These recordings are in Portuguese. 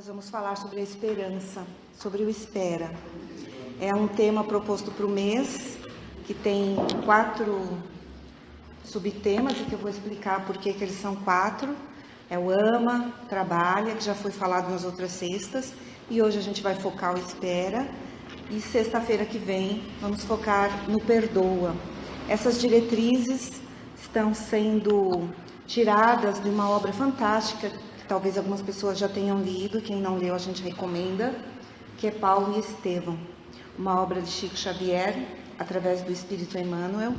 nós vamos falar sobre a esperança, sobre o espera. É um tema proposto para o mês, que tem 4 subtemas, e que eu vou explicar por que eles são 4. É o ama, trabalha, que já foi falado nas outras sextas, e hoje a gente vai focar o espera. E sexta-feira que vem vamos focar no perdoa. Essas diretrizes estão sendo tiradas de uma obra fantástica, que talvez algumas pessoas já tenham lido, quem não leu a gente recomenda, que é Paulo e Estevão, uma obra de Chico Xavier, através do Espírito Emmanuel,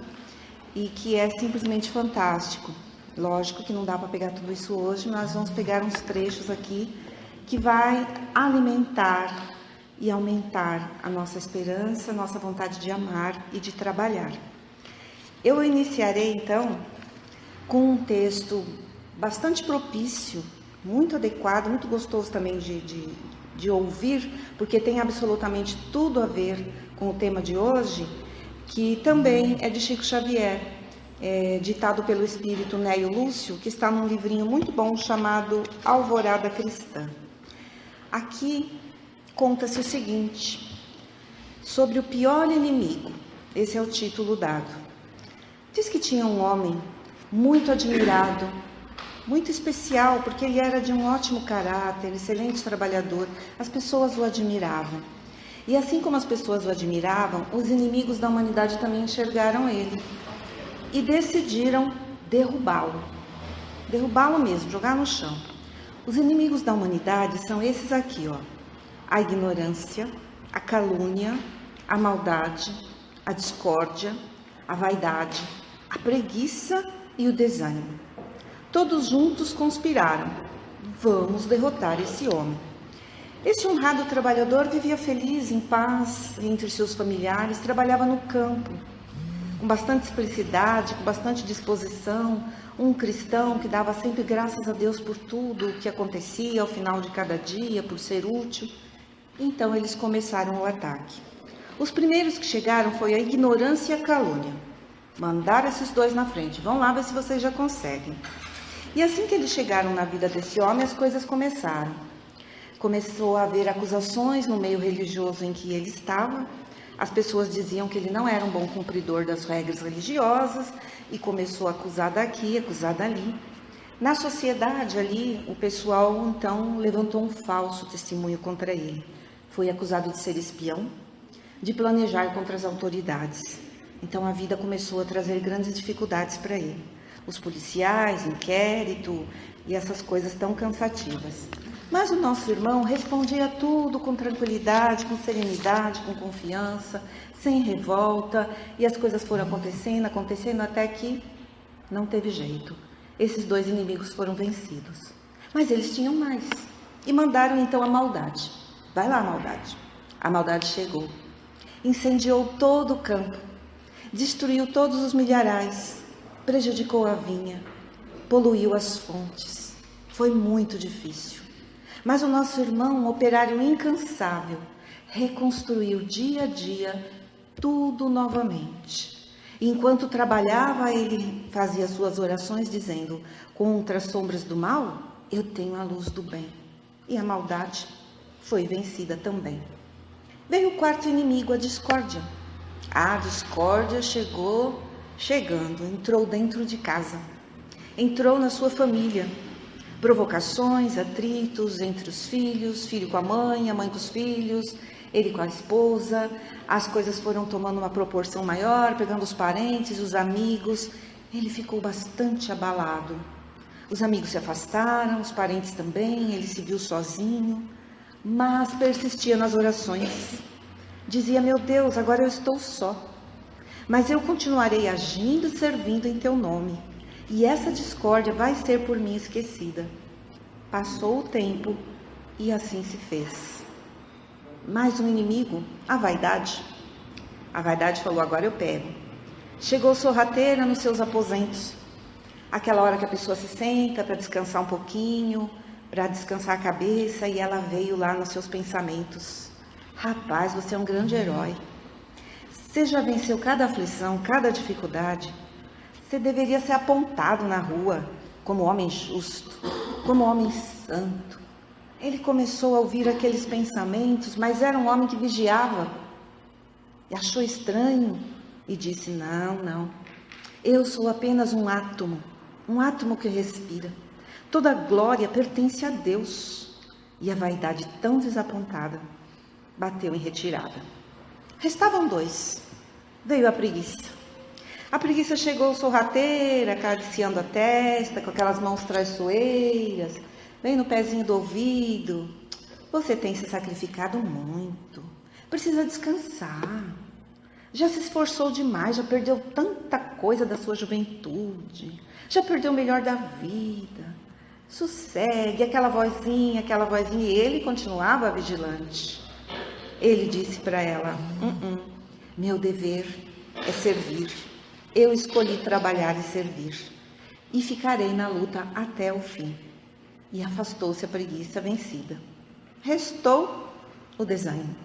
e que é simplesmente fantástico. Lógico que não dá para pegar tudo isso hoje, mas vamos pegar uns trechos aqui que vai alimentar e aumentar a nossa esperança, a nossa vontade de amar e de trabalhar. Eu iniciarei então com um texto bastante propício, muito adequado, muito gostoso também de ouvir, porque tem absolutamente tudo a ver com o tema de hoje, que também é de Chico Xavier, ditado pelo espírito Nélio Lúcio, que está num livrinho muito bom chamado Alvorada Cristã. Aqui conta-se o seguinte, sobre o pior inimigo. Esse é o título dado. Diz que tinha um homem muito admirado, muito especial, porque ele era de um ótimo caráter, excelente trabalhador. As pessoas o admiravam. E assim como as pessoas o admiravam, os inimigos da humanidade também enxergaram ele e decidiram derrubá-lo. Derrubá-lo mesmo, jogar no chão. Os inimigos da humanidade são esses aqui, ó. A ignorância, a calúnia, a maldade, a discórdia, a vaidade, a preguiça e o desânimo. Todos juntos conspiraram. Vamos derrotar esse homem. Esse honrado trabalhador vivia feliz, em paz, entre seus familiares, trabalhava no campo, com bastante simplicidade, com bastante disposição, um cristão que dava sempre graças a Deus por tudo o que acontecia ao final de cada dia, por ser útil. Então eles começaram o ataque. Os primeiros que chegaram foi a ignorância e a calúnia. Mandaram esses dois na frente. Vão lá ver se vocês já conseguem. E assim que eles chegaram na vida desse homem, as coisas começaram. Começou a haver acusações no meio religioso em que ele estava. As pessoas diziam que ele não era um bom cumpridor das regras religiosas e começou a acusar daqui, acusar dali. Na sociedade ali, o pessoal então levantou um falso testemunho contra ele. Foi acusado de ser espião, de planejar contra as autoridades. Então a vida começou a trazer grandes dificuldades para ele. Os policiais, inquérito e essas coisas tão cansativas. Mas o nosso irmão respondia tudo com tranquilidade, com serenidade, com confiança, sem revolta. E as coisas foram acontecendo até que não teve jeito. Esses dois inimigos foram vencidos. Mas eles tinham mais. E mandaram então a maldade. Vai lá, maldade. A maldade chegou. Incendiou todo o campo. Destruiu todos os milharais. Prejudicou a vinha. Poluiu as fontes. Foi muito difícil. Mas o nosso irmão, um operário incansável, reconstruiu dia a dia tudo novamente. E enquanto trabalhava, ele fazia suas orações dizendo: contra as sombras do mal, eu tenho a luz do bem. E a maldade foi vencida também. Veio o quarto inimigo, a discórdia. A discórdia chegando, entrou dentro de casa. Entrou na sua família. Provocações, atritos entre os filhos, filho com a mãe com os filhos, ele com a esposa. As coisas foram tomando uma proporção maior, pegando os parentes, os amigos. Ele ficou bastante abalado. Os amigos se afastaram, os parentes também, ele se viu sozinho, mas persistia nas orações. Dizia: meu Deus, agora eu estou só, mas eu continuarei agindo e servindo em teu nome. E essa discórdia vai ser por mim esquecida. Passou o tempo e assim se fez. Mais um inimigo, a vaidade. A vaidade falou: agora eu pego. Chegou sorrateira nos seus aposentos. Aquela hora que a pessoa se senta para descansar um pouquinho, para descansar a cabeça, e ela veio lá nos seus pensamentos. Rapaz, você é um grande herói. Você já venceu cada aflição, cada dificuldade. Você deveria ser apontado na rua como homem justo, como homem santo. ele começou a ouvir aqueles pensamentos, mas era um homem que vigiava. E achou estranho e disse: não, eu sou apenas um átomo que respira. Toda a glória pertence a Deus. E a vaidade, tão desapontada, bateu em retirada. Restavam 2. Veio a preguiça. A preguiça chegou sorrateira, acariciando a testa, com aquelas mãos traiçoeiras, bem no pezinho do ouvido. Você tem se sacrificado muito. Precisa descansar. Já se esforçou demais, já perdeu tanta coisa da sua juventude. Já perdeu o melhor da vida. Sossegue, aquela vozinha. E ele continuava vigilante. Ele disse para ela: meu dever é servir. Eu escolhi trabalhar e servir. E ficarei na luta até o fim. E afastou-se a preguiça vencida. Restou o desânimo.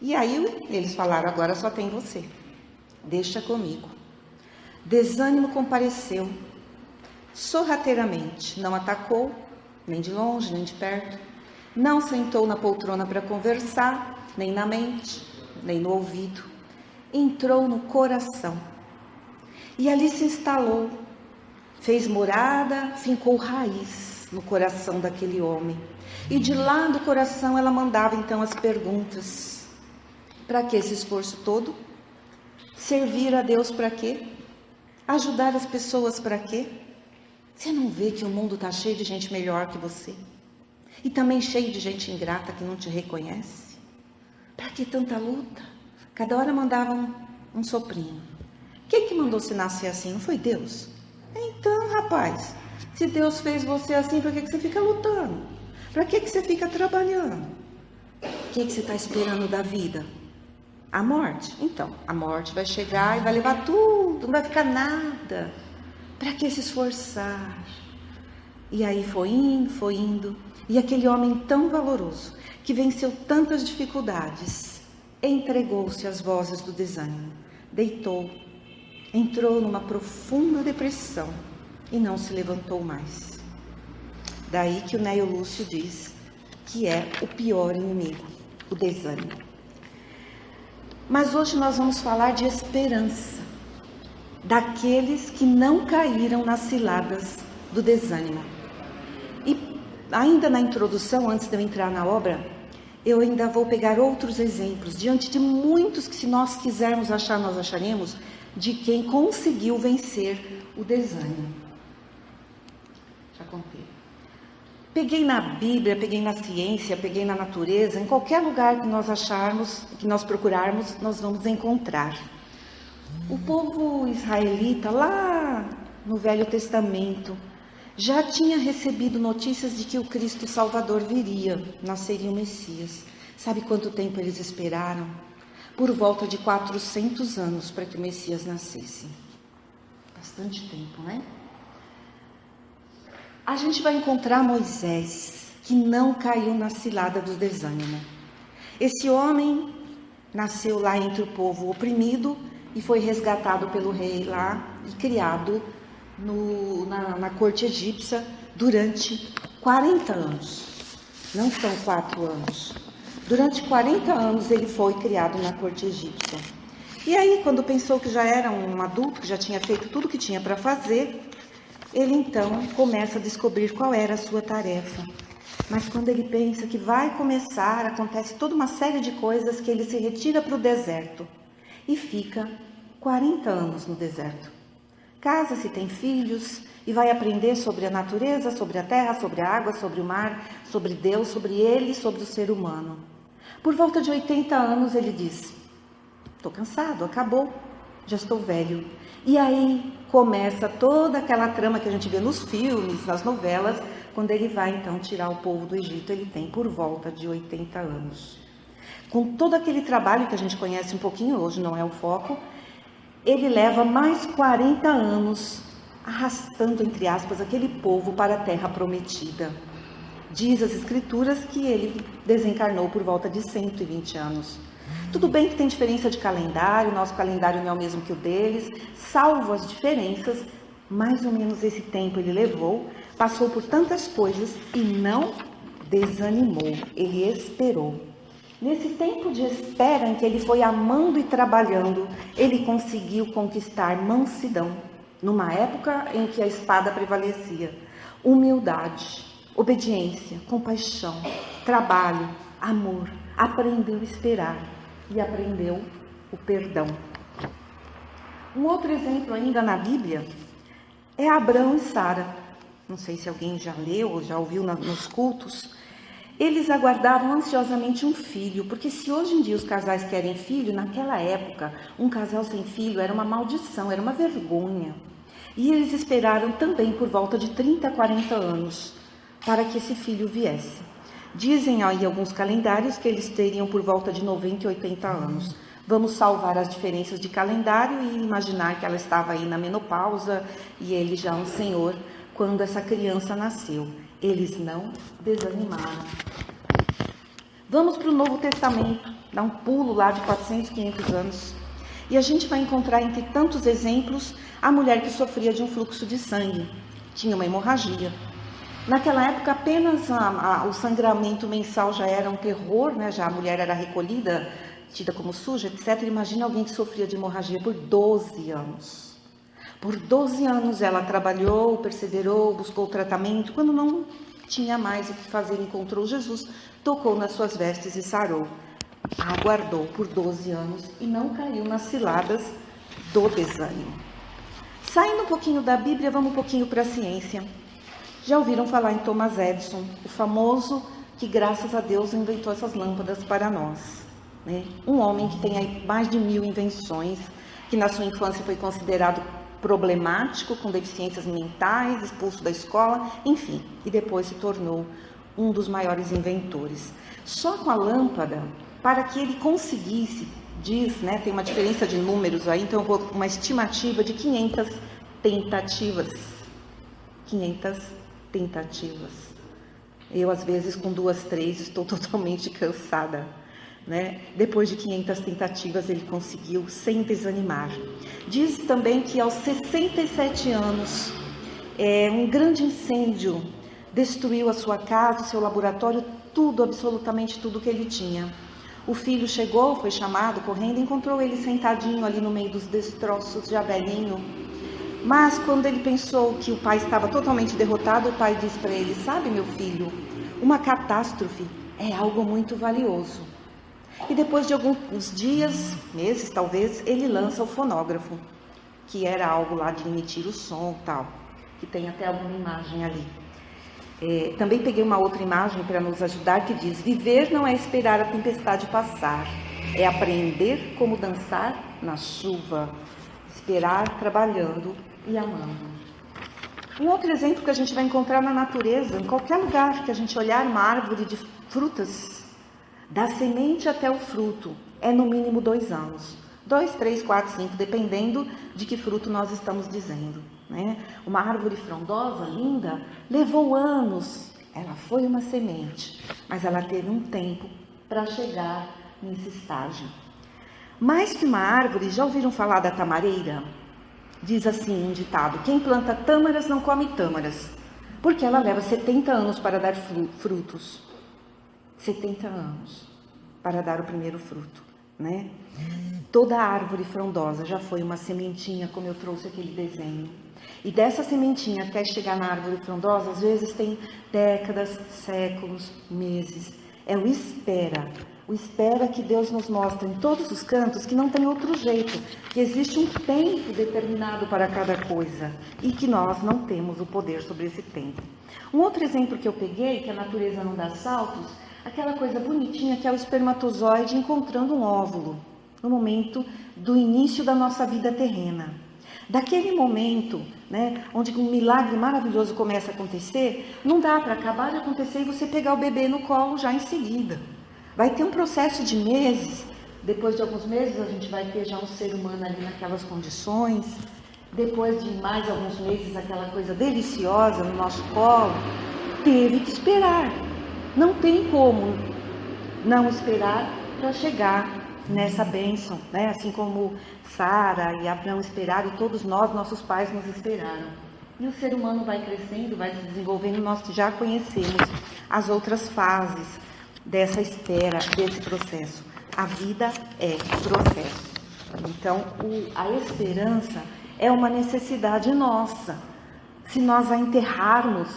E aí eles falaram: agora só tem você. Deixa comigo. Desânimo compareceu. Sorrateiramente. Não atacou, nem de longe, nem de perto. Não sentou na poltrona para conversar, nem na mente, nem no ouvido. Entrou no coração. E ali se instalou. Fez morada, fincou raiz no coração daquele homem. E de lá do coração ela mandava então as perguntas. Para que esse esforço todo? Servir a Deus para quê? Ajudar as pessoas para quê? Você não vê que o mundo está cheio de gente melhor que você? E também cheio de gente ingrata que não te reconhece? Para que tanta luta? Cada hora mandavam um soprinho. Quem que mandou você nascer assim? Não foi Deus? Então, rapaz, se Deus fez você assim, para que você fica lutando? Para que você fica trabalhando? O que você está esperando da vida? A morte? Então, a morte vai chegar e vai levar tudo, não vai ficar nada. Para que se esforçar? E aí foi indo. E aquele homem tão valoroso, que venceu tantas dificuldades, entregou-se às vozes do desânimo, deitou, entrou numa profunda depressão e não se levantou mais. Daí que o Neo Lúcio diz que é o pior inimigo, o desânimo. Mas hoje nós vamos falar de esperança, daqueles que não caíram nas ciladas do desânimo. E ainda na introdução, antes de eu entrar na obra, eu ainda vou pegar outros exemplos, diante de muitos que, se nós quisermos achar, nós acharemos, de quem conseguiu vencer o desânimo. Já contei. Peguei na Bíblia, peguei na ciência, peguei na natureza, em qualquer lugar que nós acharmos, que nós procurarmos, nós vamos encontrar. O povo israelita, lá no Velho Testamento, já tinha recebido notícias de que o Cristo Salvador viria, nasceria o Messias. Sabe quanto tempo eles esperaram? Por volta de 400 anos para que o Messias nascesse. Bastante tempo, né? A gente vai encontrar Moisés, que não caiu na cilada do desânimo. Esse homem nasceu lá entre o povo oprimido e foi resgatado pelo rei lá e criado na corte egípcia durante 40 anos. Não são 4 anos. Durante 40 anos ele foi criado na corte egípcia. E aí, quando pensou que já era um adulto, que já tinha feito tudo o que tinha para fazer, ele então começa a descobrir qual era a sua tarefa. Mas quando ele pensa que vai começar, acontece toda uma série de coisas que ele se retira para o deserto e fica 40 anos no deserto. Casa-se, tem filhos e vai aprender sobre a natureza, sobre a terra, sobre a água, sobre o mar, sobre Deus, sobre ele e sobre o ser humano. Por volta de 80 anos ele diz: estou cansado, acabou, já estou velho. E aí começa toda aquela trama que a gente vê nos filmes, nas novelas, quando ele vai então tirar o povo do Egito. Ele tem por volta de 80 anos. Com todo aquele trabalho que a gente conhece um pouquinho, hoje não é o foco, ele leva mais 40 anos arrastando, entre aspas, aquele povo para a terra prometida. Diz as escrituras que ele desencarnou por volta de 120 anos. Tudo bem que tem diferença de calendário, nosso calendário não é o mesmo que o deles, salvo as diferenças, mais ou menos esse tempo ele levou, passou por tantas coisas e não desanimou, ele esperou. Nesse tempo de espera em que ele foi amando e trabalhando, ele conseguiu conquistar mansidão, numa época em que a espada prevalecia, humildade, obediência, compaixão, trabalho, amor, aprendeu a esperar e aprendeu o perdão. Um outro exemplo ainda na Bíblia é Abraão e Sara. Não sei se alguém já leu ou já ouviu nos cultos. Eles aguardavam ansiosamente um filho, porque se hoje em dia os casais querem filho, naquela época um casal sem filho era uma maldição, era uma vergonha. E eles esperaram também por volta de 30, 40 anos para que esse filho viesse. Dizem aí alguns calendários que eles teriam por volta de 90 e 80 anos. Vamos salvar as diferenças de calendário e imaginar que ela estava aí na menopausa e ele já um senhor quando essa criança nasceu. Eles não desanimaram. Vamos para o Novo Testamento, dar um pulo lá de 400, 500 anos. E a gente vai encontrar entre tantos exemplos a mulher que sofria de um fluxo de sangue. Tinha uma hemorragia. Naquela época apenas o sangramento mensal já era um terror, né? Já a mulher era recolhida, tida como suja, etc. Imagina alguém que sofria de hemorragia por 12 anos. Por 12 anos ela trabalhou, perseverou, buscou tratamento. Quando não tinha mais o que fazer, encontrou Jesus, tocou nas suas vestes e sarou. Aguardou por 12 anos e não caiu nas ciladas do desânimo. Saindo um pouquinho da Bíblia, vamos um pouquinho para a ciência. Já ouviram falar em Thomas Edison, o famoso que, graças a Deus, inventou essas lâmpadas para nós, né? Um homem que tem aí mais de 1000 invenções, que na sua infância foi considerado problemático, com deficiências mentais, expulso da escola, enfim, e depois se tornou um dos maiores inventores. Só com a lâmpada, para que ele conseguisse, diz, né, tem uma diferença de números aí, então eu vou uma estimativa de 500 tentativas. 500 tentativas. Eu, às vezes, com 2, 3, estou totalmente cansada, né? Depois de 500 tentativas, ele conseguiu sem desanimar. Diz também que aos 67 anos, um grande incêndio destruiu a sua casa, o seu laboratório, tudo, absolutamente tudo que ele tinha. O filho chegou, foi chamado, correndo, encontrou ele sentadinho ali no meio dos destroços, já velhinho. Mas quando ele pensou que o pai estava totalmente derrotado, o pai disse para ele: sabe, meu filho, uma catástrofe é algo muito valioso. E depois de alguns dias, meses talvez, ele lança o fonógrafo, que era algo lá de emitir o som e tal, que tem até alguma imagem ali. Também peguei uma outra imagem para nos ajudar que diz: viver não é esperar a tempestade passar, é aprender como dançar na chuva, esperar trabalhando e amando. Um outro exemplo que a gente vai encontrar na natureza, em qualquer lugar que a gente olhar uma árvore de frutas, da semente até o fruto, é no mínimo 2 anos. 2, 3, 4, 5, dependendo de que fruto nós estamos dizendo, né? Uma árvore frondosa, linda, levou anos. Ela foi uma semente, mas ela teve um tempo para chegar nesse estágio. Mais que uma árvore, já ouviram falar da tamareira? Diz assim um ditado: quem planta tâmaras não come tâmaras, porque ela leva 70 anos para dar frutos. 70 anos para dar o primeiro fruto, né? Toda árvore frondosa já foi uma sementinha, como eu trouxe aquele desenho. E dessa sementinha até chegar na árvore frondosa, às vezes tem décadas, séculos, meses. É o espera que Deus nos mostra em todos os cantos que não tem outro jeito, que existe um tempo determinado para cada coisa e que nós não temos o poder sobre esse tempo. Um outro exemplo que eu peguei, que a natureza não dá saltos, aquela coisa bonitinha que é o espermatozoide encontrando um óvulo, no momento do início da nossa vida terrena. Daquele momento, né, onde um milagre maravilhoso começa a acontecer, não dá para acabar de acontecer e você pegar o bebê no colo já em seguida. Vai ter um processo de meses, depois de alguns meses a gente vai ter já um ser humano ali naquelas condições, depois de mais alguns meses aquela coisa deliciosa no nosso colo. Teve que esperar, não tem como não esperar para chegar nessa bênção, né? Assim como Sara e Abraão esperaram e todos nós, nossos pais, nos esperaram. E o ser humano vai crescendo, vai se desenvolvendo, nós já conhecemos as outras fases dessa espera, desse processo. A vida é processo. Então, a esperança é uma necessidade nossa. Se nós a enterrarmos,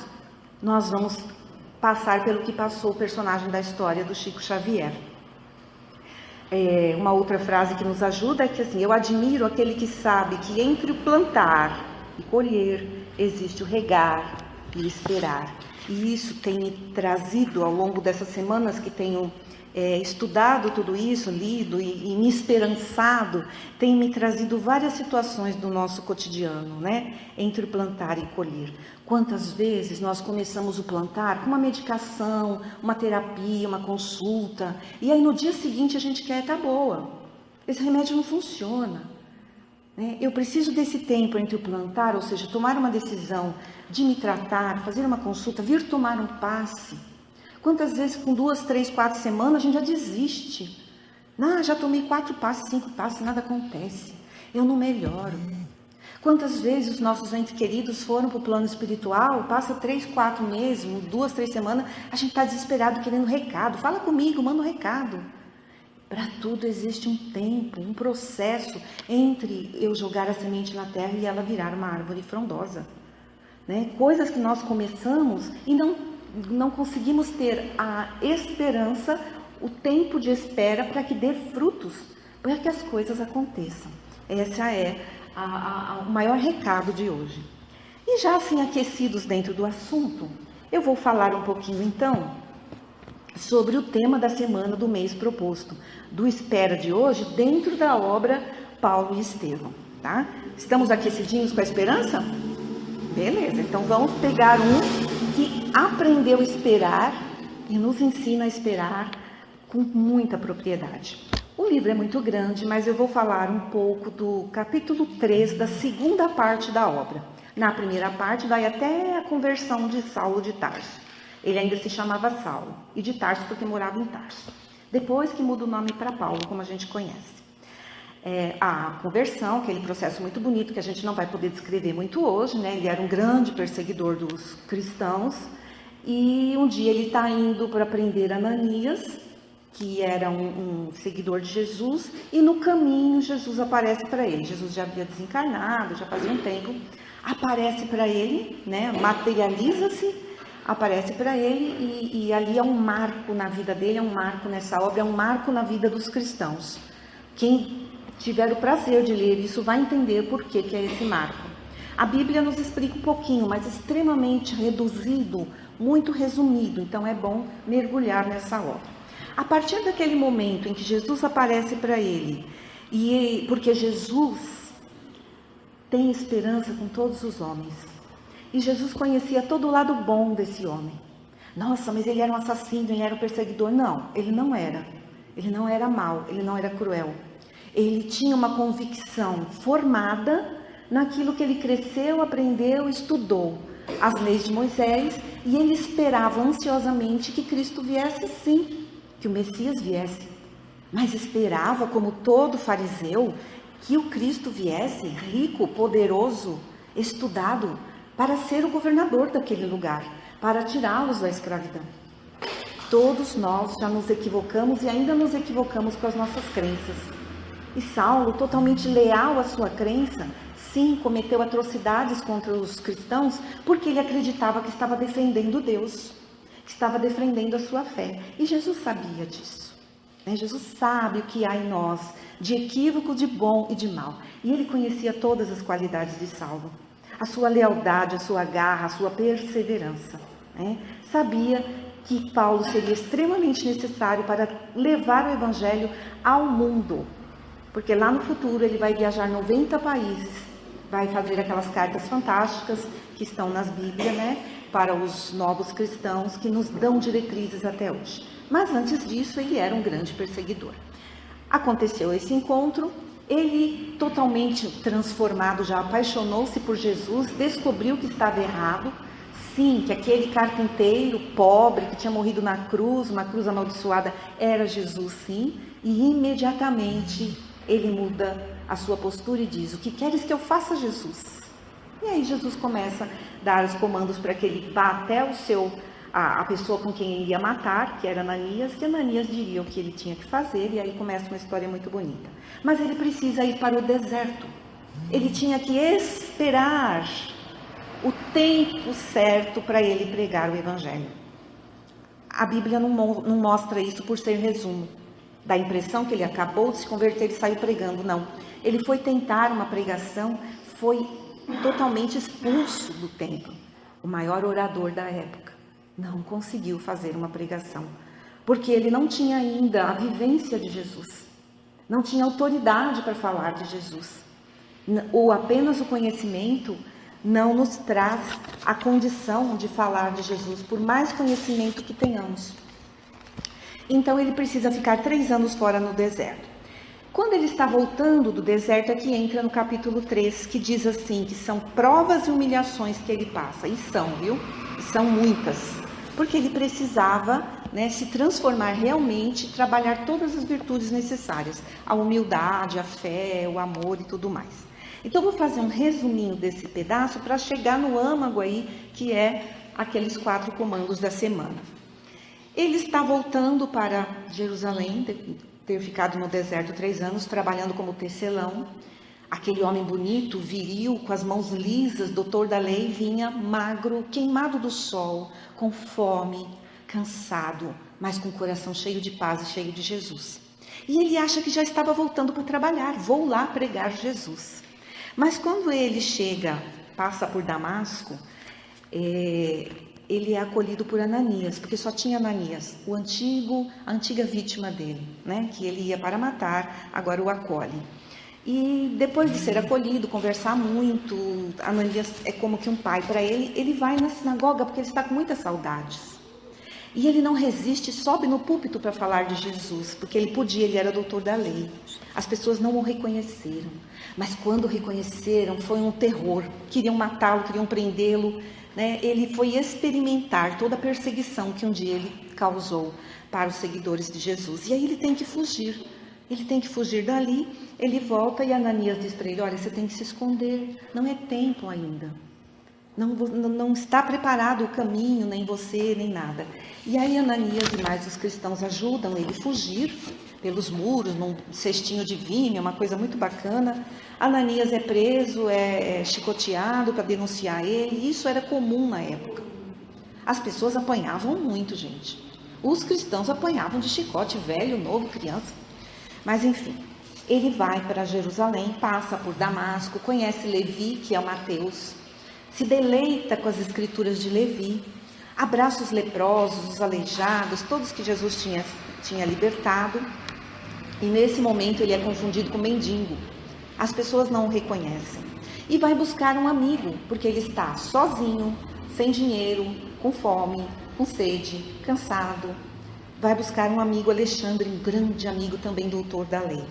nós vamos passar pelo que passou o personagem da história do Chico Xavier. Uma outra frase que nos ajuda é que assim, eu admiro aquele que sabe que entre o plantar e colher existe o regar e o esperar. E isso tem me trazido ao longo dessas semanas que tenho estudado tudo isso, lido e me esperançado, tem me trazido várias situações do nosso cotidiano, né? Entre o plantar e colher. Quantas vezes nós começamos o plantar com uma medicação, uma terapia, uma consulta, e aí no dia seguinte a gente quer, tá boa, esse remédio não funciona. Eu preciso desse tempo entre o plantar, ou seja, tomar uma decisão de me tratar, fazer uma consulta, vir tomar um passe. Quantas vezes com 2, 3, 4 semanas a gente já desiste. Já tomei 4 passes, 5 passes, nada acontece. Eu não melhoro. Quantas vezes os nossos entes queridos foram para o plano espiritual, passa 3, 4 meses, 2, 3 semanas, a gente está desesperado querendo recado. Fala comigo, manda um recado. Para tudo existe um tempo, um processo entre eu jogar a semente na terra e ela virar uma árvore frondosa. Coisas que nós começamos e não conseguimos ter a esperança, o tempo de espera para que dê frutos, para que as coisas aconteçam. Esse é o maior recado de hoje. E já assim aquecidos dentro do assunto, eu vou falar um pouquinho então sobre o tema da semana do mês proposto, do Espera de hoje, dentro da obra Paulo e Estevão. Tá? Estamos aquecidinhos com a esperança? Beleza, então vamos pegar que aprendeu a esperar e nos ensina a esperar com muita propriedade. O livro é muito grande, mas eu vou falar um pouco do capítulo 3 da segunda parte da obra. Na primeira parte vai até a conversão de Saulo de Tarso. Ele ainda se chamava Saulo, e de Tarso porque morava em Tarso. Depois que muda o nome para Paulo, como a gente conhece. A conversão, aquele processo muito bonito que a gente não vai poder descrever muito hoje, né? Ele era um grande perseguidor dos cristãos, e um dia ele está indo para prender Ananias, que era um seguidor de Jesus, e no caminho Jesus aparece para ele. Jesus já havia desencarnado, já fazia um tempo, aparece para ele, né? Materializa-se, aparece para ele, e ali é um marco na vida dele, é um marco nessa obra, é um marco na vida dos cristãos. Quem tiver o prazer de ler isso vai entender por que é esse marco. A Bíblia nos explica um pouquinho, mas extremamente reduzido, muito resumido, então é bom mergulhar nessa obra. A partir daquele momento em que Jesus aparece para ele, porque Jesus tem esperança com todos os homens, e Jesus conhecia todo o lado bom desse homem. Nossa, mas ele era um assassino, ele era um perseguidor. Não, ele não era. Ele não era mau, ele não era cruel. Ele tinha uma convicção formada naquilo que ele cresceu, aprendeu, estudou. As leis de Moisés, e ele esperava ansiosamente que Cristo viesse sim, que o Messias viesse. Mas esperava, como todo fariseu, que o Cristo viesse rico, poderoso, estudado, para ser o governador daquele lugar, para tirá-los da escravidão. Todos nós já nos equivocamos e ainda nos equivocamos com as nossas crenças. E Saulo, totalmente leal à sua crença, sim, cometeu atrocidades contra os cristãos, porque ele acreditava que estava defendendo Deus, que estava defendendo a sua fé. E Jesus sabia disso. Jesus sabe o que há em nós, de equívoco, de bom e de mal. E ele conhecia todas as qualidades de Saulo. A sua lealdade, a sua garra, a sua perseverança. Sabia que Paulo seria extremamente necessário para levar o evangelho ao mundo. Porque lá no futuro ele vai viajar 90 países, vai fazer aquelas cartas fantásticas que estão nas Bíblias, para os novos cristãos que nos dão diretrizes até hoje. Mas antes disso ele era um grande perseguidor. Aconteceu esse encontro, ele totalmente transformado, já apaixonou-se por Jesus, descobriu que estava errado, sim, que aquele carpinteiro pobre que tinha morrido na cruz, uma cruz amaldiçoada, era Jesus sim, e imediatamente ele muda a sua postura e diz: o que queres que eu faça, Jesus? E aí Jesus começa a dar os comandos para que ele vá até a pessoa com quem ele ia matar, que era Ananias, que Ananias diria o que ele tinha que fazer, e aí começa uma história muito bonita. Mas ele precisa ir para o deserto. Ele tinha que esperar o tempo certo para ele pregar o Evangelho. A Bíblia não mostra isso por ser resumo. Dá a impressão que ele acabou de se converter e saiu pregando. Não. Ele foi tentar uma pregação, foi totalmente expulso do templo. O maior orador da época não conseguiu fazer uma pregação, porque ele não tinha ainda a vivência de Jesus. Não tinha autoridade para falar de Jesus. Ou apenas o conhecimento não nos traz a condição de falar de Jesus, por mais conhecimento que tenhamos. Então ele precisa ficar 3 anos fora no deserto. Quando ele está voltando do deserto, é que entra no capítulo 3, que diz assim, que são provas e humilhações que ele passa. E são, viu? E são muitas. Porque ele precisava, né, se transformar realmente, trabalhar todas as virtudes necessárias. A humildade, a fé, o amor e tudo mais. Então, vou fazer um resuminho desse pedaço para chegar no âmago aí, que é aqueles 4 comandos da semana. Ele está voltando para Jerusalém, ter ficado no deserto 3 anos, trabalhando como tecelão. Aquele homem bonito, viril, com as mãos lisas, doutor da lei, vinha magro, queimado do sol, com fome, cansado, mas com o coração cheio de paz e cheio de Jesus. E ele acha que já estava voltando para trabalhar, vou lá pregar Jesus. Mas quando ele chega, passa por Damasco, ele é acolhido por Ananias, porque só tinha Ananias, a antiga vítima dele, né, que ele ia para matar, agora o acolhe. E depois de ser acolhido, conversar muito, Ananias é como que um pai para ele, ele vai na sinagoga porque ele está com muitas saudades. E ele não resiste, sobe no púlpito para falar de Jesus, porque ele podia, ele era doutor da lei. As pessoas não o reconheceram, mas quando o reconheceram foi um terror, queriam matá-lo, queriam prendê-lo, né? Ele foi experimentar toda a perseguição que um dia ele causou para os seguidores de Jesus. E aí ele tem que fugir. Ele tem que fugir dali, ele volta e Ananias diz para ele, olha, você tem que se esconder, não é tempo ainda. Não está preparado o caminho, nem você, nem nada. E aí Ananias e mais os cristãos ajudam ele a fugir pelos muros, num cestinho de vinho, uma coisa muito bacana. Ananias é preso, é chicoteado para denunciar ele. Isso era comum na época. As pessoas apanhavam muito, gente. Os cristãos apanhavam de chicote, velho, novo, criança. Mas enfim, ele vai para Jerusalém, passa por Damasco, conhece Levi, que é o Mateus, se deleita com as escrituras de Levi, abraça os leprosos, os aleijados, todos que Jesus tinha libertado. E nesse momento ele é confundido com mendigo. As pessoas não o reconhecem. E vai buscar um amigo, porque ele está sozinho, sem dinheiro, com fome, com sede, cansado. Vai buscar um amigo, Alexandre, um grande amigo também, doutor da lei.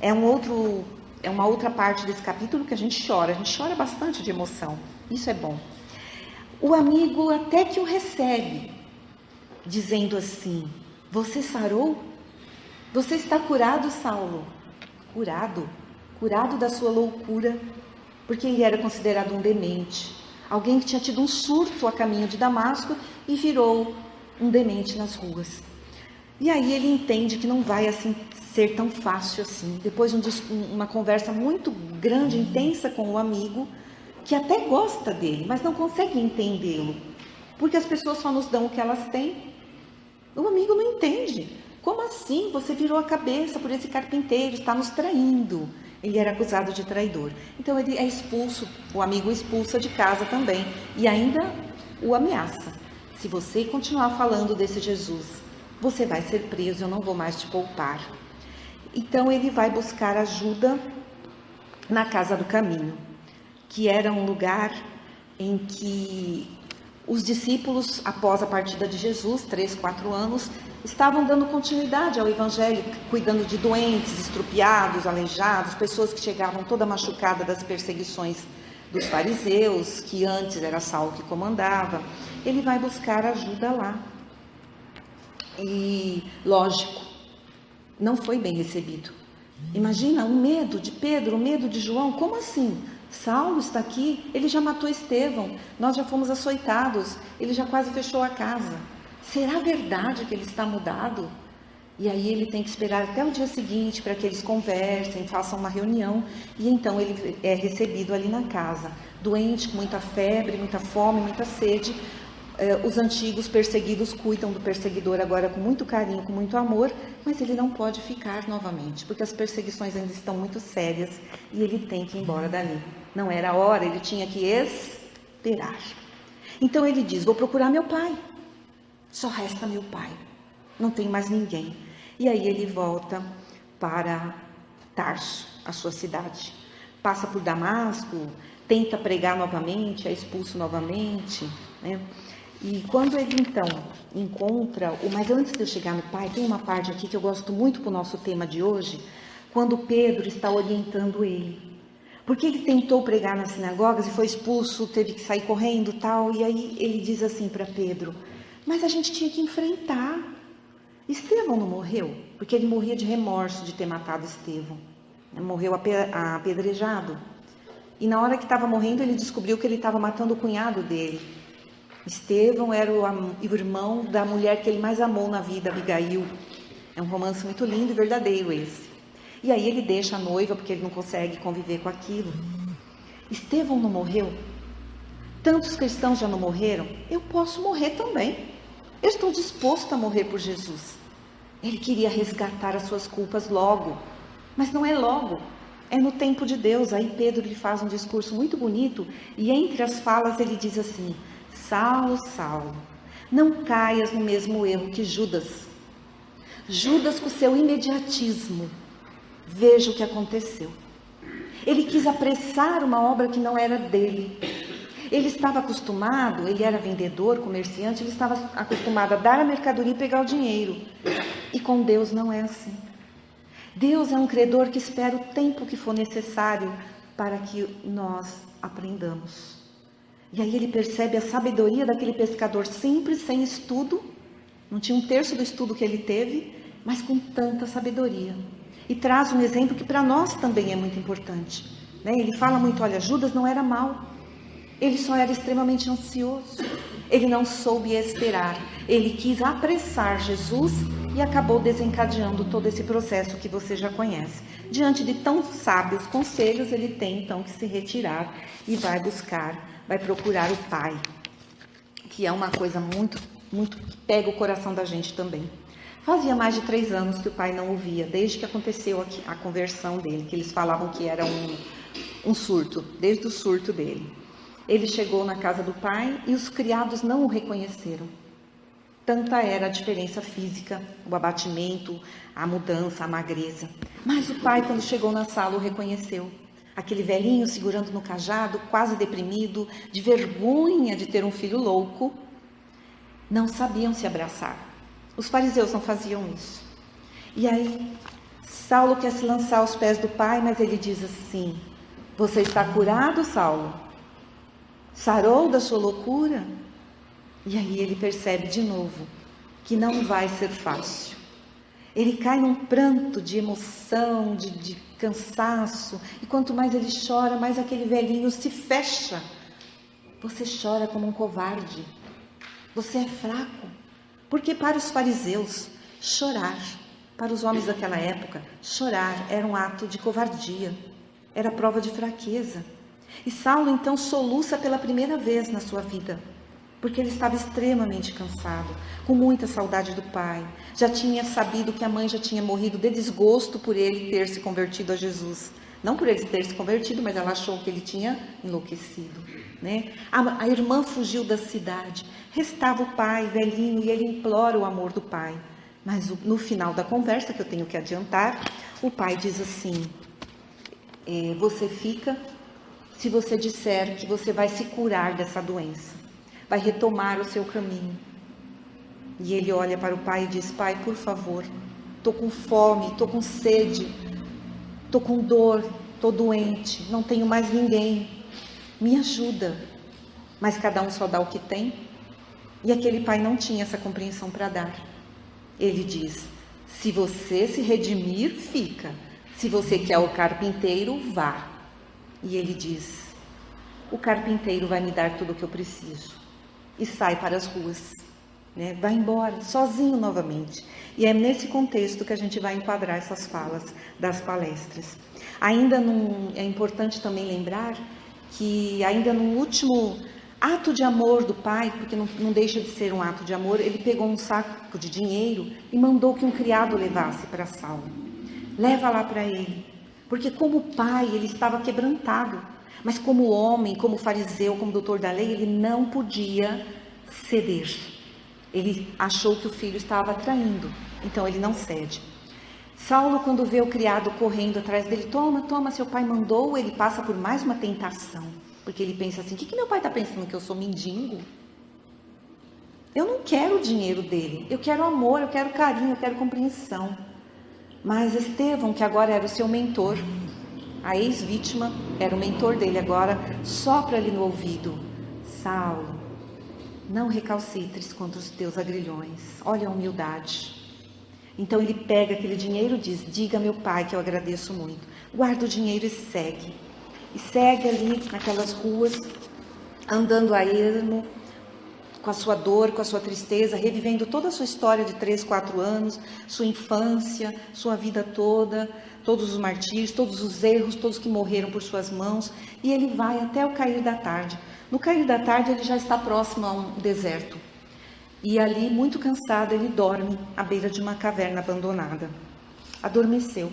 É uma outra parte desse capítulo que a gente chora bastante de emoção. Isso é bom. O amigo até que o recebe, dizendo assim, você sarou? Você está curado, Saulo? Curado da sua loucura, porque ele era considerado um demente. Alguém que tinha tido um surto a caminho de Damasco e virou um demente nas ruas. E aí ele entende que não vai assim ser tão fácil assim. Depois de uma conversa muito grande, intensa com o amigo, que até gosta dele, mas não consegue entendê-lo, porque as pessoas só nos dão o que elas têm. O amigo não entende. Como assim? Você virou a cabeça por esse carpinteiro, está nos traindo. Ele era acusado de traidor. Então ele é expulso, o amigo o expulsa de casa também, e ainda o ameaça. Se você continuar falando desse Jesus, você vai ser preso, eu não vou mais te poupar. Então ele vai buscar ajuda na Casa do Caminho, que era um lugar em que os discípulos, após a partida de Jesus, 3, 4 anos, estavam dando continuidade ao Evangelho, cuidando de doentes, estrupiados, aleijados, pessoas que chegavam toda machucada das perseguições dos fariseus, que antes era Saulo que comandava. Ele vai buscar ajuda lá. E, lógico, não foi bem recebido. Imagina o medo de Pedro, o medo de João, como assim? Saulo está aqui, ele já matou Estevão, nós já fomos açoitados, ele já quase fechou a casa. Será verdade que ele está mudado? E aí ele tem que esperar até o dia seguinte para que eles conversem, façam uma reunião, e então ele é recebido ali na casa, doente, com muita febre, muita fome, muita sede. Os antigos perseguidos cuidam do perseguidor agora com muito carinho, com muito amor, mas ele não pode ficar novamente, porque as perseguições ainda estão muito sérias e ele tem que ir embora dali. Não era a hora, ele tinha que esperar. Então ele diz: vou procurar meu pai, só resta meu pai, não tem mais ninguém. E aí ele volta para Tarso, a sua cidade, passa por Damasco, tenta pregar novamente, é expulso novamente, né? E quando ele então encontra, mas antes de eu chegar no pai, tem uma parte aqui que eu gosto muito para o nosso tema de hoje, quando Pedro está orientando ele. Porque ele tentou pregar nas sinagogas e foi expulso, teve que sair correndo, tal, e aí ele diz assim para Pedro: mas a gente tinha que enfrentar. Estevão não morreu? Porque ele morria de remorso de ter matado Estevão. Morreu apedrejado. E na hora que estava morrendo, ele descobriu que ele estava matando o cunhado dele. Estevão era o irmão da mulher que ele mais amou na vida, Abigail. É um romance muito lindo e verdadeiro esse. E aí ele deixa a noiva, porque ele não consegue conviver com aquilo. Estevão não morreu? Tantos cristãos já não morreram? Eu posso morrer também. Eu estou disposto a morrer por Jesus. Ele queria resgatar as suas culpas logo, mas não é logo, é no tempo de Deus. Aí Pedro lhe faz um discurso muito bonito e entre as falas ele diz assim: Saulo, Saulo, não caias no mesmo erro que Judas. Judas, com seu imediatismo, veja o que aconteceu. Ele quis apressar uma obra que não era dele. Ele estava acostumado, ele era vendedor, comerciante, ele estava acostumado a dar a mercadoria e pegar o dinheiro. E com Deus não é assim. Deus é um credor que espera o tempo que for necessário para que nós aprendamos. E aí ele percebe a sabedoria daquele pescador simples, sem estudo, não tinha um terço do estudo que ele teve, mas com tanta sabedoria. E traz um exemplo que para nós também é muito importante, né? Ele fala muito: olha, Judas não era mau, ele só era extremamente ansioso, ele não soube esperar, ele quis apressar Jesus e acabou desencadeando todo esse processo que você já conhece. Diante de tão sábios conselhos, ele tem então que se retirar e vai procurar o pai, que é uma coisa muito, muito que pega o coração da gente também. Fazia mais de 3 anos que o pai não o via, desde que aconteceu a conversão dele, que eles falavam que era um surto, desde o surto dele. Ele chegou na casa do pai e os criados não o reconheceram. Tanta era a diferença física, o abatimento, a mudança, a magreza. Mas o pai, quando chegou na sala, o reconheceu. Aquele velhinho segurando no cajado, quase deprimido, de vergonha de ter um filho louco. Não sabiam se abraçar. Os fariseus não faziam isso. E aí, Saulo quer se lançar aos pés do pai, mas ele diz assim: você está curado, Saulo? Sarou da sua loucura? E aí ele percebe de novo que não vai ser fácil. Ele cai num pranto de emoção, de cansaço. E quanto mais ele chora, mais aquele velhinho se fecha. Você chora como um covarde. Você é fraco. Porque para os fariseus, chorar, para os homens daquela época, chorar era um ato de covardia. Era prova de fraqueza. E Saulo então soluça pela primeira vez na sua vida, porque ele estava extremamente cansado, com muita saudade do pai. Já tinha sabido que a mãe já tinha morrido de desgosto por ele ter se convertido a Jesus. Não por ele ter se convertido, mas ela achou que ele tinha enlouquecido, né? A irmã fugiu da cidade. Restava o pai, velhinho, e ele implora o amor do pai. Mas no final da conversa, que eu tenho que adiantar, o pai diz assim: você fica se você disser que você vai se curar dessa doença, vai retomar o seu caminho. E ele olha para o pai e diz: pai, por favor, estou com fome, estou com sede, estou com dor, estou doente, não tenho mais ninguém, me ajuda. Mas cada um só dá o que tem. E aquele pai não tinha essa compreensão para dar. Ele diz: se você se redimir, fica. Se você quer o carpinteiro, vá. E ele diz: o carpinteiro vai me dar tudo o que eu preciso. E sai para as ruas, né? Vai embora, sozinho novamente. E é nesse contexto que a gente vai enquadrar essas falas das palestras. É importante também lembrar que ainda no último ato de amor do pai, porque não deixa de ser um ato de amor, ele pegou um saco de dinheiro e mandou que um criado levasse para Saulo. Leva lá para ele, porque como pai ele estava quebrantado, mas como homem, como fariseu, como doutor da lei, ele não podia ceder. Ele achou que o filho estava traindo, então ele não cede. Saulo, quando vê o criado correndo atrás dele, toma, seu pai mandou, ele passa por mais uma tentação, porque ele pensa assim: o que meu pai está pensando, que eu sou mendigo? Eu não quero o dinheiro dele, eu quero amor, eu quero carinho, eu quero compreensão. Mas Estevão, que agora era o seu mentor, a ex-vítima era o mentor dele agora, sopra-lhe no ouvido: Saulo, não recalcitres contra os teus agrilhões, olha a humildade. Então ele pega aquele dinheiro e diz: diga a meu pai que eu agradeço muito. Guarda o dinheiro e segue. E segue ali naquelas ruas, andando a ermo, com a sua dor, com a sua tristeza, revivendo toda a sua história de 3, 4 anos, sua infância, sua vida toda, todos os martírios, todos os erros, todos que morreram por suas mãos. E ele vai até o cair da tarde. No cair da tarde ele já está próximo a um deserto. E ali, muito cansado, ele dorme à beira de uma caverna abandonada. Adormeceu.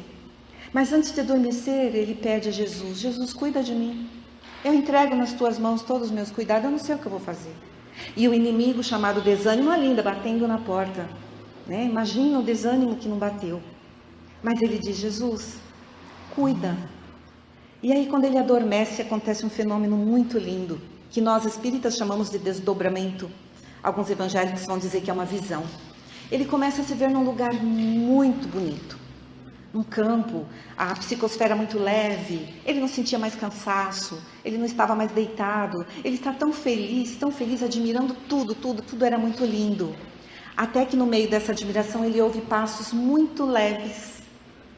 Mas antes de adormecer, ele pede a Jesus: Jesus, cuida de mim. Eu entrego nas tuas mãos todos os meus cuidados, eu não sei o que eu vou fazer. E o inimigo, chamado desânimo, ainda batendo na porta, né? Imagina o desânimo que não bateu. Mas ele diz: Jesus, cuida. E aí, quando ele adormece, acontece um fenômeno muito lindo, que nós espíritas chamamos de desdobramento. Alguns evangélicos vão dizer que é uma visão. Ele começa a se ver num lugar muito bonito, num campo, a psicosfera muito leve, ele não sentia mais cansaço, ele não estava mais deitado, ele está tão feliz, admirando tudo era muito lindo. Até que no meio dessa admiração ele ouve passos muito leves,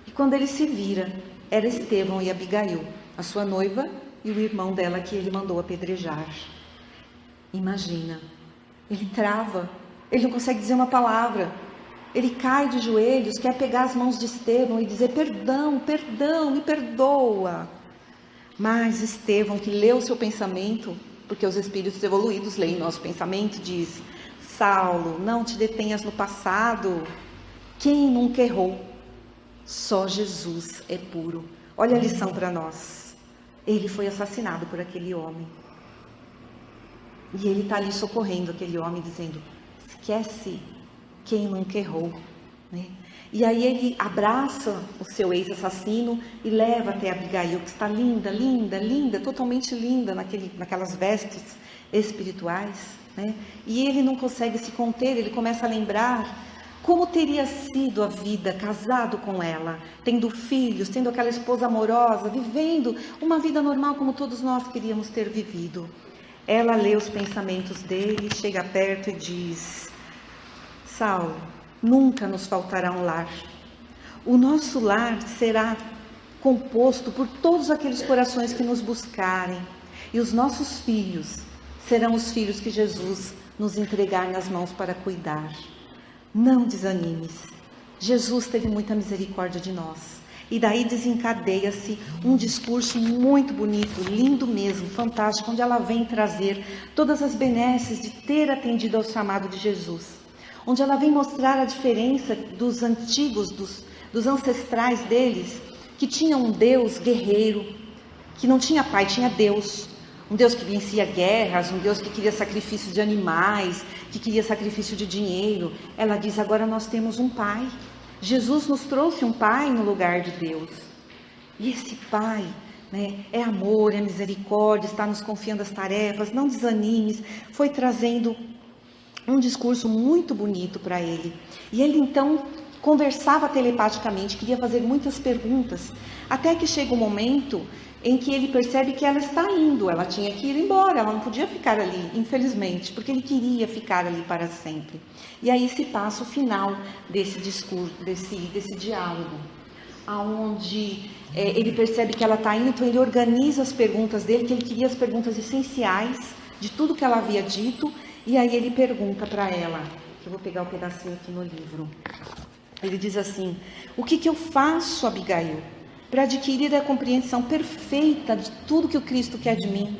e quando ele se vira, era Estevão e Abigail, a sua noiva e o irmão dela que ele mandou apedrejar. Imagina. Ele trava, ele não consegue dizer uma palavra, ele cai de joelhos, quer pegar as mãos de Estevão e dizer: perdão, me perdoa. Mas Estevão, que leu o seu pensamento, porque os espíritos evoluídos leem nosso pensamento, diz: Saulo, não te detenhas no passado, quem nunca errou? Só Jesus é puro. Olha a lição para nós, ele foi assassinado por aquele homem. E ele está ali socorrendo aquele homem, dizendo: esquece quem nunca errou, né? E aí ele abraça o seu ex-assassino e leva até Abigail, que está linda, totalmente linda naquelas vestes espirituais, né? E ele não consegue se conter, ele começa a lembrar como teria sido a vida casado com ela, tendo filhos, tendo aquela esposa amorosa, vivendo uma vida normal como todos nós queríamos ter vivido. Ela lê os pensamentos dele, chega perto e diz: Saulo, nunca nos faltará um lar. O nosso lar será composto por todos aqueles corações que nos buscarem. E os nossos filhos serão os filhos que Jesus nos entregar nas mãos para cuidar. Não desanimes. Jesus teve muita misericórdia de nós. E daí desencadeia-se um discurso muito bonito, lindo mesmo, fantástico, onde ela vem trazer todas as benesses de ter atendido ao chamado de Jesus. Onde ela vem mostrar a diferença dos antigos, dos ancestrais deles, que tinham um Deus guerreiro, que não tinha pai, tinha Deus. Um Deus que vencia guerras, um Deus que queria sacrifício de animais, que queria sacrifício de dinheiro. Ela diz: agora nós temos um pai. Jesus nos trouxe um pai no lugar de Deus. E esse pai, né, é amor, é misericórdia, está nos confiando as tarefas, não desanimes. Foi trazendo um discurso muito bonito para ele. E ele então conversava telepaticamente, queria fazer muitas perguntas, até que chega um momento em que ele percebe que ela está indo, ela tinha que ir embora, ela não podia ficar ali, infelizmente, porque ele queria ficar ali para sempre. E aí se passa o final desse discurso, desse diálogo. aonde ele percebe que ela está indo, então ele organiza as perguntas dele, que ele queria as perguntas essenciais de tudo que ela havia dito, e aí ele pergunta para ela, que eu vou pegar um pedacinho aqui no livro. Ele diz assim: o que eu faço, Abigail, para adquirir a compreensão perfeita de tudo que o Cristo quer de mim?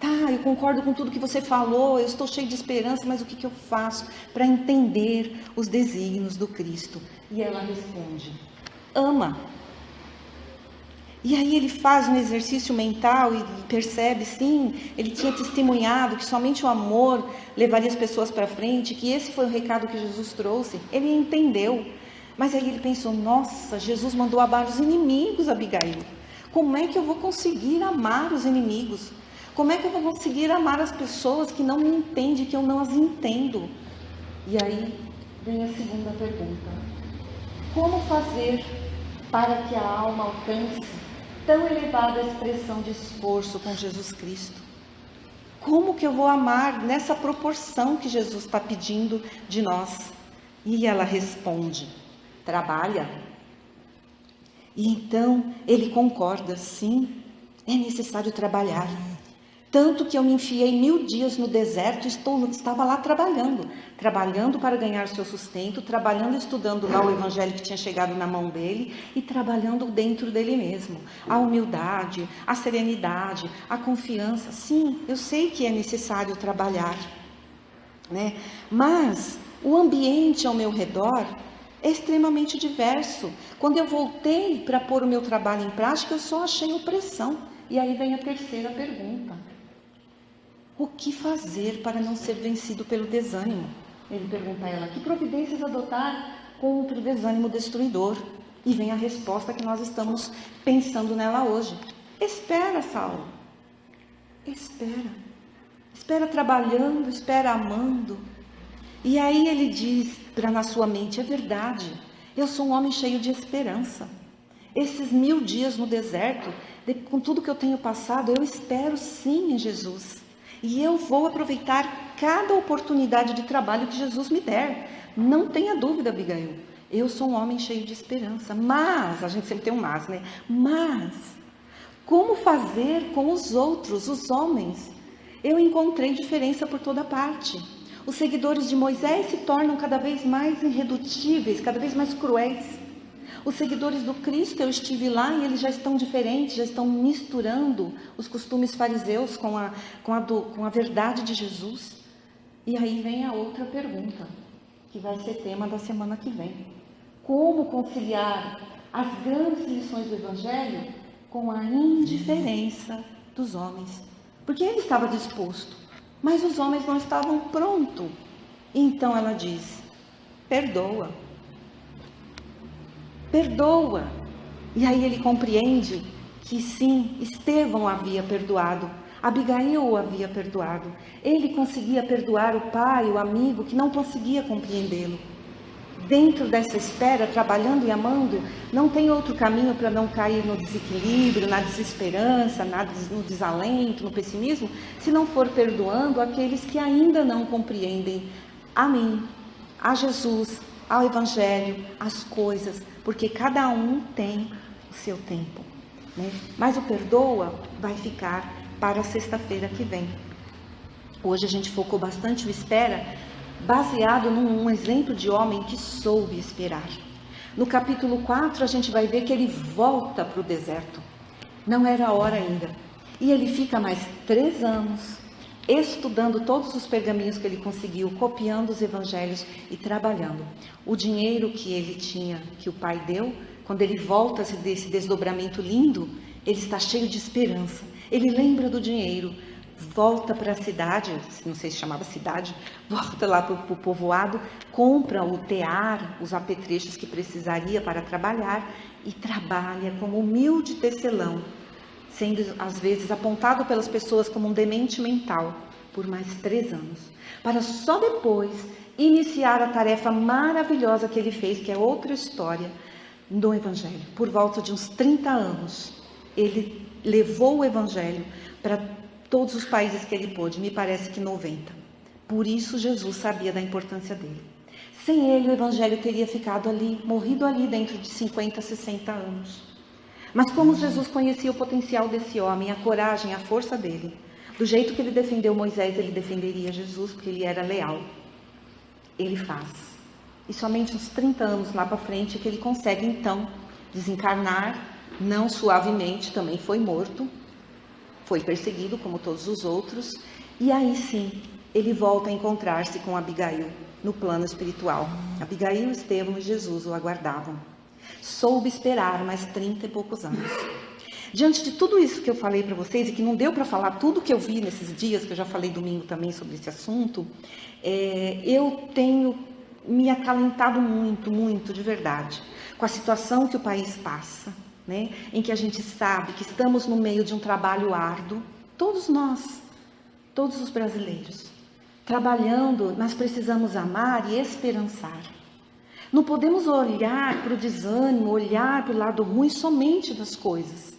Tá, eu concordo com tudo que você falou, eu estou cheio de esperança, mas o que eu faço para entender os desígnios do Cristo? E ela responde: ama. E aí ele faz um exercício mental e percebe, sim, ele tinha testemunhado que somente o amor levaria as pessoas para frente, que esse foi o recado que Jesus trouxe. Ele entendeu, mas aí ele pensou: nossa, Jesus mandou amar os inimigos, Abigail. Como é que eu vou conseguir amar os inimigos? Como é que eu vou conseguir amar as pessoas que não me entendem, que eu não as entendo? E aí vem a segunda pergunta: como fazer para que a alma alcance tão elevada expressão de esforço com Jesus Cristo? Como que eu vou amar nessa proporção que Jesus está pedindo de nós? E ela responde: trabalha. E então ele concorda: sim, é necessário trabalhar. Tanto que eu me enfiei 1000 dias no deserto e estava lá trabalhando para ganhar seu sustento, trabalhando, estudando lá o evangelho que tinha chegado na mão dele e trabalhando dentro dele mesmo. A humildade, a serenidade, a confiança. Sim, eu sei que é necessário trabalhar, né? Mas o ambiente ao meu redor é extremamente diverso. Quando eu voltei para pôr o meu trabalho em prática, eu só achei opressão. E aí vem a terceira pergunta: o que fazer para não ser vencido pelo desânimo? Ele pergunta a ela: que providências adotar contra o desânimo destruidor? E vem a resposta que nós estamos pensando nela hoje: espera, Saulo. Espera trabalhando, espera amando. E aí ele diz na sua mente: é verdade, eu sou um homem cheio de esperança. Esses 1000 dias no deserto, com tudo que eu tenho passado, eu espero sim em Jesus. E eu vou aproveitar cada oportunidade de trabalho que Jesus me der. Não tenha dúvida, Abigail. Eu sou um homem cheio de esperança. Mas, a gente sempre tem um mas, né? Mas, como fazer com os outros, os homens? Eu encontrei diferença por toda parte. Os seguidores de Moisés se tornam cada vez mais irredutíveis, cada vez mais cruéis. Os seguidores do Cristo, eu estive lá e eles já estão diferentes, já estão misturando os costumes fariseus com a verdade de Jesus. E aí vem a outra pergunta, que vai ser tema da semana que vem: como conciliar as grandes lições do Evangelho com a indiferença dos homens? Porque ele estava disposto, mas os homens não estavam prontos. Então ela diz: perdoa. E aí ele compreende que sim, Estevão havia perdoado, Abigail o havia perdoado. Ele conseguia perdoar o pai, o amigo que não conseguia compreendê-lo. Dentro dessa espera, trabalhando e amando, não tem outro caminho para não cair no desequilíbrio, na desesperança, no desalento, no pessimismo, se não for perdoando aqueles que ainda não compreendem a mim, a Jesus, ao Evangelho, as coisas, porque cada um tem o seu tempo, né? Mas o perdoa vai ficar para a sexta-feira que vem. Hoje a gente focou bastante o espera, baseado num exemplo de homem que soube esperar. No capítulo 4 a gente vai ver que ele volta para o deserto. Não era a hora ainda. E ele fica mais 3 anos estudando todos os pergaminhos que ele conseguiu, copiando os evangelhos e trabalhando. O dinheiro que ele tinha, que o pai deu, quando ele volta desse desdobramento lindo, ele está cheio de esperança. Ele lembra do dinheiro, volta para a cidade, não sei se chamava cidade, volta lá para o povoado, compra o tear, os apetrechos que precisaria para trabalhar e trabalha como humilde tecelão, sendo às vezes apontado pelas pessoas como um demente mental por mais 3 anos, para só depois iniciar a tarefa maravilhosa que ele fez, que é outra história do Evangelho. Por volta de uns 30 anos, ele levou o Evangelho para todos os países que ele pôde, me parece que 90. Por isso Jesus sabia da importância dele. Sem ele, o evangelho teria ficado ali, morrido ali dentro de 50, 60 anos. Mas como Jesus conhecia o potencial desse homem, a coragem, a força dele, do jeito que ele defendeu Moisés, ele defenderia Jesus, porque ele era leal. Ele faz. E somente uns 30 anos lá para frente é que ele consegue, então, desencarnar, não suavemente, também foi morto, foi perseguido como todos os outros, e aí sim, ele volta a encontrar-se com Abigail, no plano espiritual. Abigail, Estevão e Jesus o aguardavam. Soube esperar mais 30 e poucos anos. Diante de tudo isso que eu falei para vocês, e que não deu para falar tudo que eu vi nesses dias, que eu já falei domingo também sobre esse assunto, eu tenho me acalentado muito, muito de verdade, com a situação que o país passa, né? Em que a gente sabe que estamos no meio de um trabalho árduo, todos nós, todos os brasileiros, trabalhando, nós precisamos amar e esperançar. Não podemos olhar para o desânimo, olhar para o lado ruim somente das coisas.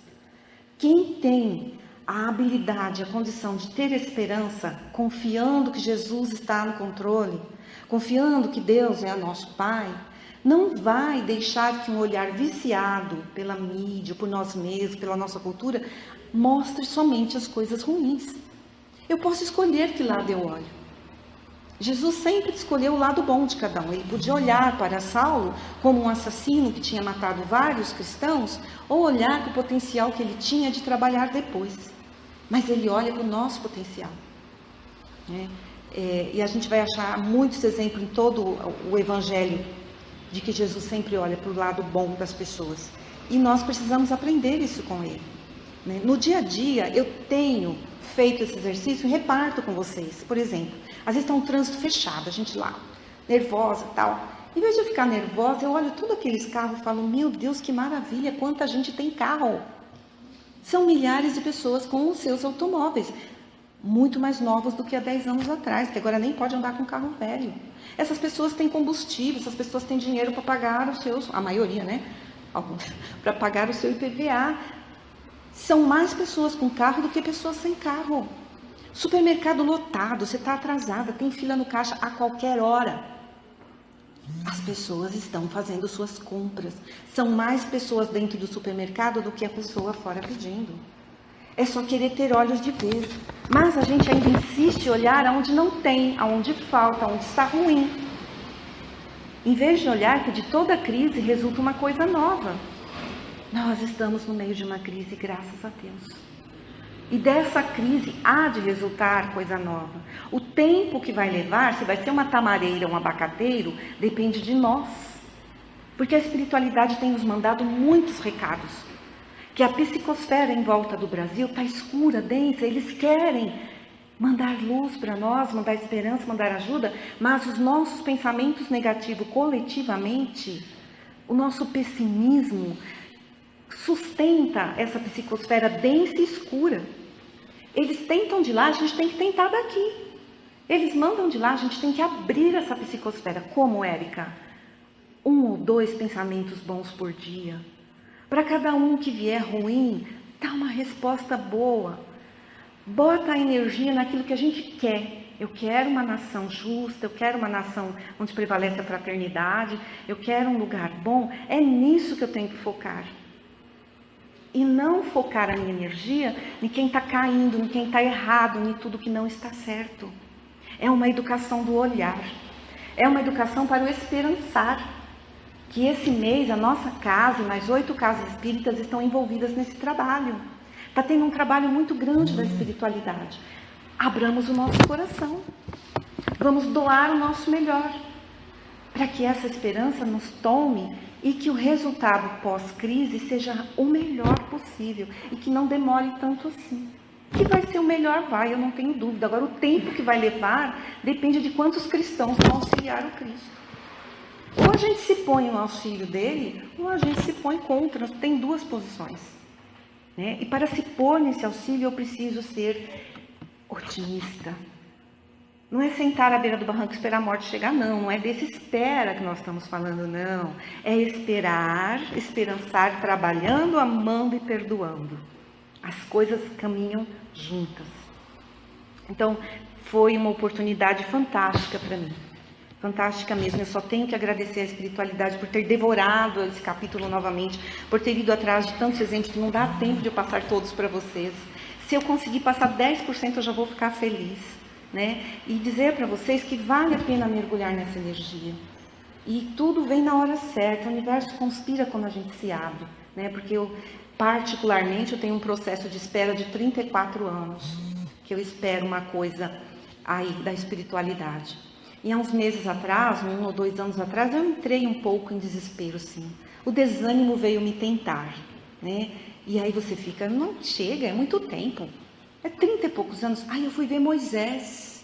Quem tem a habilidade, a condição de ter esperança, confiando que Jesus está no controle, confiando que Deus é nosso Pai, não vai deixar que um olhar viciado pela mídia, por nós mesmos, pela nossa cultura, mostre somente as coisas ruins. Eu posso escolher que lado eu olho. Jesus sempre escolheu o lado bom de cada um. Ele podia olhar para Saulo como um assassino que tinha matado vários cristãos, ou olhar para o potencial que ele tinha de trabalhar depois. Mas ele olha para o nosso potencial. E a gente vai achar muitos exemplos em todo o Evangelho de que Jesus sempre olha para o lado bom das pessoas. E nós precisamos aprender isso com ele. No dia a dia, eu tenho feito esse exercício e reparto com vocês. Por exemplo, às vezes está um trânsito fechado, a gente lá, nervosa e tal. Em vez de eu ficar nervosa, eu olho todos aqueles carros e falo, meu Deus, que maravilha, quanta gente tem carro. São milhares de pessoas com os seus automóveis, muito mais novos do que há 10 anos atrás, que agora nem pode andar com carro velho. Essas pessoas têm combustível, essas pessoas têm dinheiro para pagar os seus, a maioria, né? Para pagar o seu IPVA. São mais pessoas com carro do que pessoas sem carro. Supermercado lotado, você está atrasada, tem fila no caixa a qualquer hora. As pessoas estão fazendo suas compras. São mais pessoas dentro do supermercado do que a pessoa fora pedindo. É só querer ter olhos de ver. Mas a gente ainda insiste em olhar aonde não tem, aonde falta, aonde está ruim. Em vez de olhar que de toda crise resulta uma coisa nova. Nós estamos no meio de uma crise, graças a Deus. E dessa crise há de resultar coisa nova. O tempo que vai levar, se vai ser uma tamareira ou um abacateiro, depende de nós. Porque a espiritualidade tem nos mandado muitos recados. Que a psicosfera em volta do Brasil está escura, densa. Eles querem mandar luz para nós, mandar esperança, mandar ajuda. Mas os nossos pensamentos negativos coletivamente, o nosso pessimismo, sustenta essa psicosfera densa e escura. Eles tentam de lá, a gente tem que tentar daqui. Eles mandam de lá, a gente tem que abrir essa psicosfera. Como, Érica? 1 ou 2 pensamentos bons por dia. Para cada um que vier ruim, dá uma resposta boa. Bota a energia naquilo que a gente quer. Eu quero uma nação justa, eu quero uma nação onde prevalece a fraternidade, eu quero um lugar bom. É nisso que eu tenho que focar. E não focar a minha energia em quem está caindo, em quem está errado, em tudo que não está certo. É uma educação do olhar. É uma educação para o esperançar. Que esse mês a nossa casa e mais 8 casas espíritas estão envolvidas nesse trabalho. Está tendo um trabalho muito grande da espiritualidade. Abramos o nosso coração. Vamos doar o nosso melhor. Para que essa esperança nos tome e que o resultado pós-crise seja o melhor possível e que não demore tanto assim. Que vai ser o melhor, vai, eu não tenho dúvida. Agora, o tempo que vai levar depende de quantos cristãos vão auxiliar o Cristo. Ou a gente se põe no auxílio dele, ou a gente se põe contra. Tem 2 posições. E para se pôr nesse auxílio, eu preciso ser otimista. Não é sentar à beira do barranco e esperar a morte chegar, não. Não é desse espera que nós estamos falando, não. É esperar, esperançar, trabalhando, amando e perdoando. As coisas caminham juntas. Então, foi uma oportunidade fantástica para mim. Fantástica mesmo, eu só tenho que agradecer a espiritualidade por ter devorado esse capítulo novamente, por ter ido atrás de tantos exemplos que não dá tempo de eu passar todos para vocês. Se eu conseguir passar 10%, eu já vou ficar feliz, né? E dizer para vocês que vale a pena mergulhar nessa energia. E tudo vem na hora certa, o universo conspira quando a gente se abre, né? Porque eu, particularmente, eu tenho um processo de espera de 34 anos, que eu espero uma coisa aí da espiritualidade. E há uns meses atrás, 1 ou 2 anos atrás, eu entrei um pouco em desespero, sim. O desânimo veio me tentar, né? E aí você fica, não chega, é muito tempo. É 30 e poucos anos. Aí eu fui ver Moisés.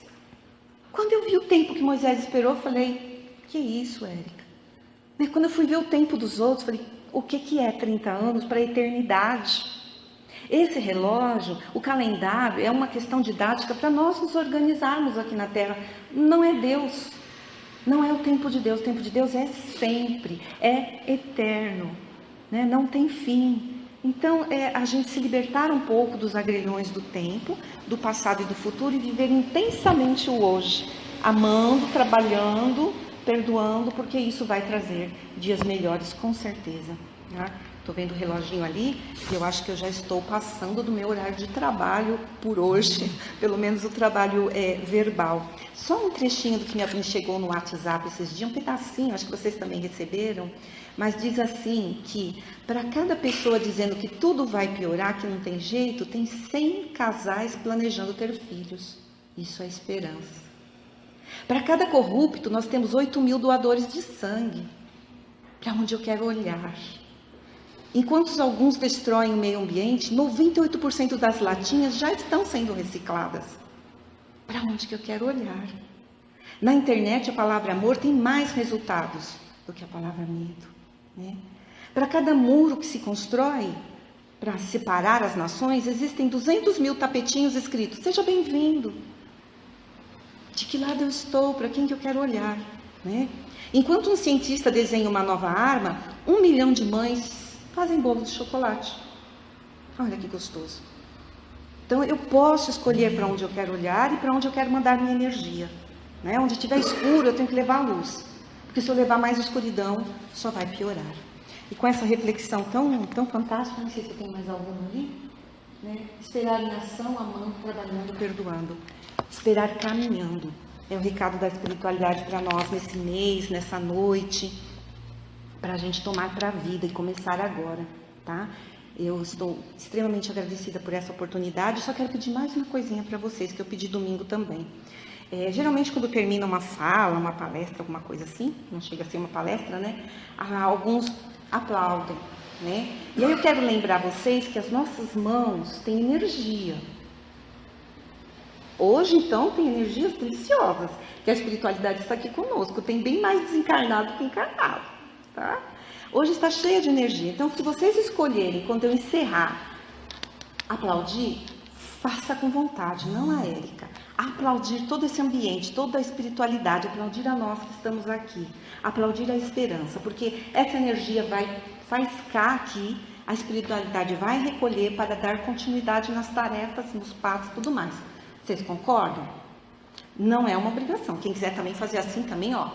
Quando eu vi o tempo que Moisés esperou, eu falei, que isso, Érica? Quando eu fui ver o tempo dos outros, falei, o que é 30 anos para a eternidade? Esse relógio, o calendário, é uma questão didática para nós nos organizarmos aqui na Terra. Não é Deus, não é o tempo de Deus. O tempo de Deus é sempre, é eterno, né? Não tem fim. Então, a gente se libertar um pouco dos agrilhões do tempo, do passado e do futuro e viver intensamente o hoje, amando, trabalhando, perdoando, porque isso vai trazer dias melhores, com certeza, né? Estou vendo o reloginho ali e eu acho que eu já estou passando do meu horário de trabalho por hoje, pelo menos o trabalho verbal. Só um trechinho do que me chegou no WhatsApp esses dias, um pedacinho, acho que vocês também receberam, mas diz assim que para cada pessoa dizendo que tudo vai piorar, que não tem jeito, tem 100 casais planejando ter filhos. Isso é esperança. Para cada corrupto, nós temos 8.000 doadores de sangue. Para onde eu quero olhar? Enquanto alguns destroem o meio ambiente, 98% das latinhas já estão sendo recicladas. Para onde que eu quero olhar? Na internet, a palavra amor tem mais resultados do que a palavra medo, né? Para cada muro que se constrói, para separar as nações, existem 200.000 tapetinhos escritos, seja bem-vindo. De que lado eu estou? Para quem que eu quero olhar, né? Enquanto um cientista desenha uma nova arma, 1 milhão de mães fazem bolo de chocolate. Olha que gostoso. Então eu posso escolher para onde eu quero olhar e para onde eu quero mandar minha energia, né? Onde estiver escuro, eu tenho que levar a luz. Porque se eu levar mais escuridão, só vai piorar. E com essa reflexão tão fantástica, não sei se tem mais alguma ali, né? Esperar em ação, amando, trabalhando, perdoando. Esperar caminhando. É o recado da espiritualidade para nós nesse mês, nessa noite, para a gente tomar para a vida e começar agora, tá? Eu estou extremamente agradecida por essa oportunidade. Só quero pedir mais uma coisinha para vocês, que eu pedi domingo também. Geralmente, quando termina uma fala, uma palestra, alguma coisa assim, não chega a ser uma palestra, né? Alguns aplaudem, né? E aí eu quero lembrar vocês que as nossas mãos têm energia. Hoje, então, tem energias deliciosas, que a espiritualidade está aqui conosco. Tem bem mais desencarnado que encarnado, tá? Hoje está cheia de energia. Então, se vocês escolherem, quando eu encerrar, aplaudir, faça com vontade, não a Érica. Aplaudir todo esse ambiente, toda a espiritualidade, aplaudir a nós que estamos aqui, aplaudir a esperança, porque essa energia vai faiscar aqui, a espiritualidade vai recolher para dar continuidade nas tarefas, nos passos e tudo mais. Vocês concordam? Não é uma obrigação. Quem quiser também fazer assim também, ó,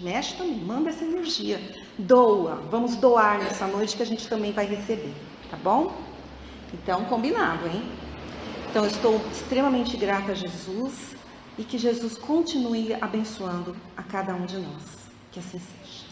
mexe também, manda essa energia. Doa, vamos doar nessa noite que a gente também vai receber, tá bom? Então, combinado, hein? Então, eu estou extremamente grata a Jesus e que Jesus continue abençoando a cada um de nós. Que assim seja.